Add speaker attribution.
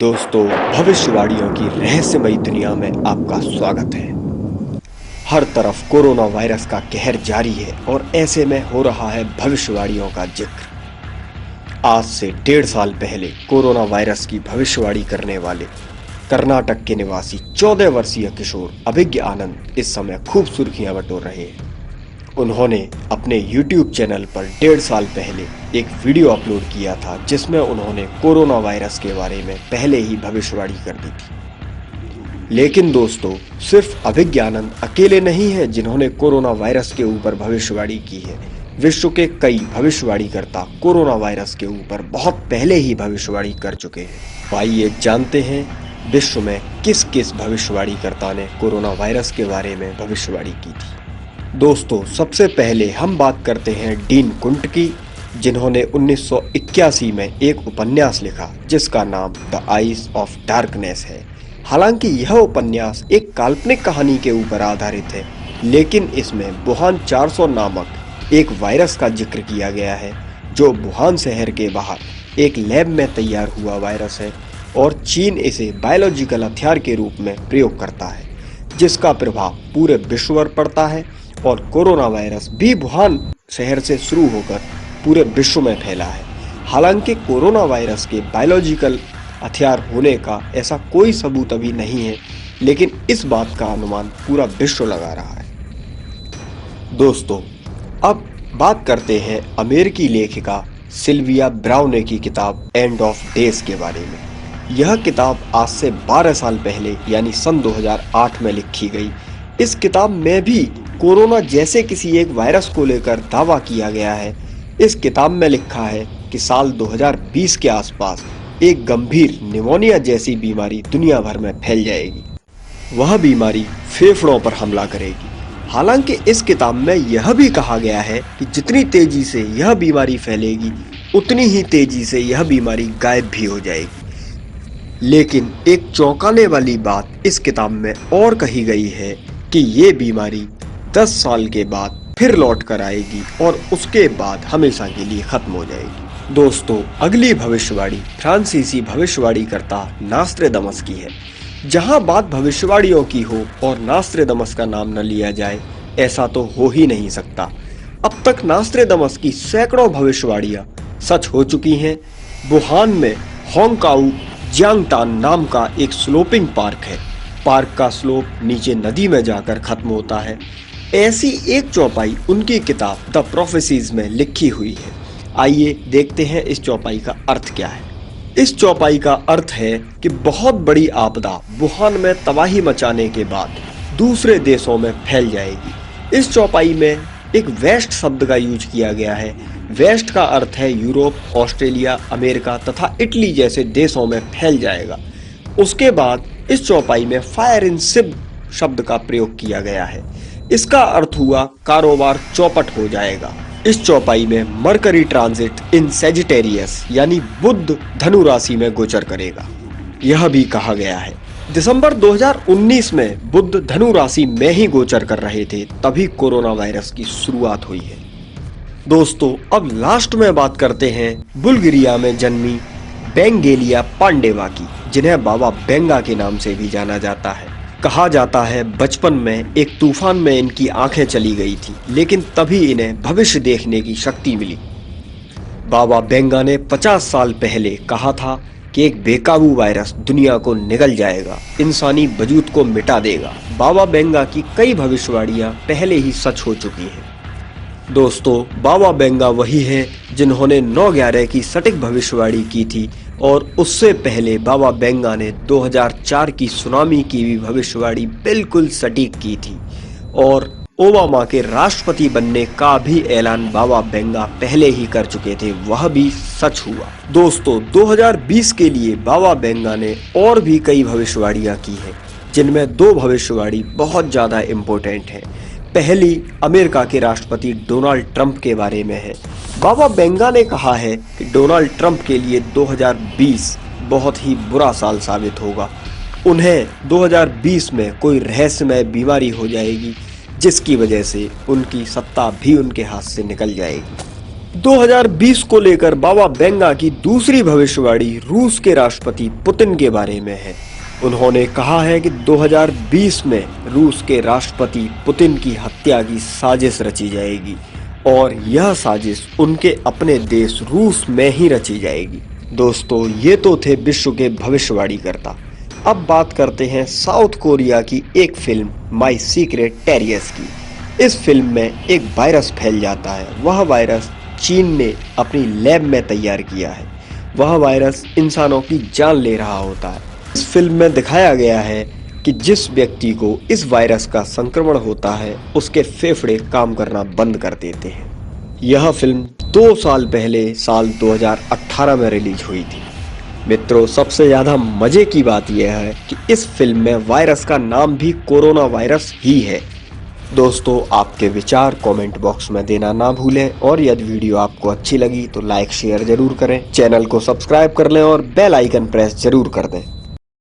Speaker 1: दोस्तों, भविष्यवाणियों की रहस्यमयी दुनिया में आपका स्वागत है। हर तरफ कोरोना वायरस का कहर जारी है और ऐसे में हो रहा है भविष्यवाणियों का जिक्र। आज से 1.5 साल पहले कोरोना वायरस की भविष्यवाणी करने वाले कर्नाटक के निवासी 14 वर्षीय किशोर अभिज्ञ आनंद इस समय खूब सुर्खियां बटोर रहे हैं। उन्होंने अपने YouTube चैनल पर 1.5 साल पहले एक वीडियो अपलोड किया था जिसमें उन्होंने कोरोना वायरस के बारे में पहले ही भविष्यवाणी कर दी थी। लेकिन दोस्तों, सिर्फ अभिज्ञ आनंद अकेले नहीं हैं जिन्होंने कोरोना वायरस के ऊपर भविष्यवाणी की है। विश्व के कई भविष्यवाणीकर्ता कोरोना वायरस के ऊपर बहुत पहले ही भविष्यवाणी कर चुके हैं। आइए जानते हैं विश्व में किस किस भविष्यवाणीकर्ता ने कोरोना वायरस के बारे में भविष्यवाणी की थी। दोस्तों, सबसे पहले हम बात करते हैं डीन कुंट की, जिन्होंने 1981 में एक उपन्यास लिखा जिसका नाम द आइज ऑफ डार्कनेस है। हालांकि यह उपन्यास एक काल्पनिक कहानी के ऊपर आधारित है, लेकिन इसमें वुहान 400 नामक एक वायरस का जिक्र किया गया है जो वुहान शहर के बाहर एक लैब में तैयार हुआ वायरस है और चीन इसे बायोलॉजिकल हथियार के रूप में प्रयोग करता है, जिसका प्रभाव पूरे विश्व पर पड़ता है और कोरोना वायरस भी वुहान शहर से शुरू होकर पूरे विश्व में फैला है। हालांकि कोरोना वायरस के बायोलॉजिकल हथियार होने का ऐसा कोई सबूत अभी नहीं है, लेकिन इस बात का अनुमान पूरा विश्व लगा रहा है। दोस्तों, अब बात करते हैं अमेरिकी लेखिका सिल्विया ब्राउने की किताब एंड ऑफ डेज के बारे में। यह किताब आज से 12 साल पहले यानी सन 2008 में लिखी गई। इस किताब में भी कोरोना जैसे किसी एक वायरस को लेकर दावा किया गया है। इस किताब में लिखा है कि साल 2020 के आसपास एक गंभीर निमोनिया जैसी बीमारी दुनिया भर में फैल जाएगी। वह बीमारी फेफड़ों पर हमला करेगी। हालांकि इस किताब में यह भी कहा गया है कि जितनी तेजी से यह बीमारी फैलेगी, उतनी ही तेजी से यह बीमारी गायब भी हो जाएगी। लेकिन एक चौंकाने वाली बात इस किताब में और कही गई है कि ये बीमारी 10 साल के बाद फिर लौट कर आएगी और उसके बाद हमेशा के लिए खत्म हो जाएगी। दोस्तों, अगली भविष्यवाणी फ्रांसीसी भविष्यवाणीकर्ता नास्ट्रेदमस की है। जहां बात भविष्यवाणियों की हो और नास्ट्रेदमस का नाम न लिया जाए, ऐसा तो हो ही नहीं सकता। अब तक नास्ट्रेदमस की सैकड़ों भविष्यवाणियां सच हो चुकी हैं। वुहान में होंगकाऊ जियांगटान नाम का एक स्लोपिंग पार्क है। पार्क का स्लोप नीचे नदी में जाकर खत्म होता है। ऐसी एक चौपाई उनकी किताब द प्रोफेसीज में लिखी हुई है। आइए देखते हैं इस चौपाई का अर्थ क्या है। इस चौपाई का अर्थ है कि बहुत बड़ी आपदा वुहान में तबाही मचाने के बाद दूसरे देशों में फैल जाएगी। इस चौपाई में एक वेस्ट शब्द का यूज किया गया है। वेस्ट का अर्थ है यूरोप, ऑस्ट्रेलिया, अमेरिका तथा इटली जैसे देशों में फैल जाएगा। उसके बाद इस चौपाई में फायर इन सिप शब्द का प्रयोग किया गया है। इसका अर्थ हुआ कारोबार चौपट हो जाएगा। इस चौपाई में मरकरी ट्रांजिट इन सेजिटेरियस यानी बुध धनु राशि में गोचर करेगा। यह भी कहा गया है दिसंबर 2019 में बुध धनु राशि में ही गोचर कर रहे थे, तभी कोरोना वायरस की शुरुआत हुई है। दोस्तों, अब लास्ट में बात करते हैं बुल्गारिया में जन्मी बेंगेलिया पांडेवा की, जिन्हें बाबा बेंगा के नाम से भी जाना जाता है। कहा जाता है बचपन में एक तूफान में इनकी आंखें चली गई थी, लेकिन तभी इन्हें भविष्य देखने की शक्ति मिली। बाबा बेंगा ने 50 साल पहले कहा था कि एक बेकाबू वायरस दुनिया को निगल जाएगा, इंसानी वजूद को मिटा देगा। बाबा बेंगा की कई भविष्यवाणियां पहले ही सच हो चुकी हैं। दोस्तों, बाबा बेंगा वही हैं जिन्होंने 9/11 की सटीक भविष्यवाणी की थी और उससे पहले बाबा बेंगा ने 2004 की सुनामी की भी भविष्यवाणी बिल्कुल सटीक की थी और ओबामा के राष्ट्रपति बनने का भी ऐलान बाबा बेंगा पहले ही कर चुके थे, वह भी सच हुआ। दोस्तों, 2020 के लिए बाबा बेंगा ने और भी कई भविष्यवाणियां की हैं, जिनमें 2 भविष्यवाणी बहुत ज्यादा इम्पोर्टेंट है। पहली अमेरिका के राष्ट्रपति डोनाल्ड ट्रंप के बारे में है। बाबा बेंगा ने कहा है कि डोनाल्ड ट्रंप के लिए 2020 बहुत ही बुरा साल साबित होगा। उन्हें 2020 में कोई रहस्यमय बीमारी हो जाएगी, जिसकी वजह से उनकी सत्ता भी उनके हाथ से निकल जाएगी। 2020 को लेकर बाबा बेंगा की दूसरी भविष्यवाणी रूस के राष्ट्रपति पुतिन के बारे में है। उन्होंने कहा है कि 2020 में रूस के राष्ट्रपति पुतिन की हत्या की साजिश रची जाएगी और यह साजिश उनके अपने देश रूस में ही रची जाएगी। दोस्तों, ये तो थे विश्व के भविष्यवाणीकर्ता। अब बात करते हैं साउथ कोरिया की एक फिल्म माय सीक्रेट टेररियर्स की। इस फिल्म में एक वायरस फैल जाता है। वह वायरस चीन ने अपनी लैब में तैयार किया है। वह वायरस इंसानों की जान ले रहा होता है। इस फिल्म में दिखाया गया है कि जिस व्यक्ति को इस वायरस का संक्रमण होता है उसके फेफड़े काम करना बंद कर देते हैं। यह फिल्म 2 साल पहले साल 2018 में रिलीज हुई थी। मित्रों, सबसे ज्यादा मजे की बात यह है कि इस फिल्म में वायरस का नाम भी कोरोना वायरस ही है। दोस्तों, आपके विचार कमेंट बॉक्स में देना ना भूलें और यदि वीडियो आपको अच्छी लगी तो लाइक शेयर जरूर करें, चैनल को सब्सक्राइब कर लें और बेल आइकन प्रेस जरूर कर दें।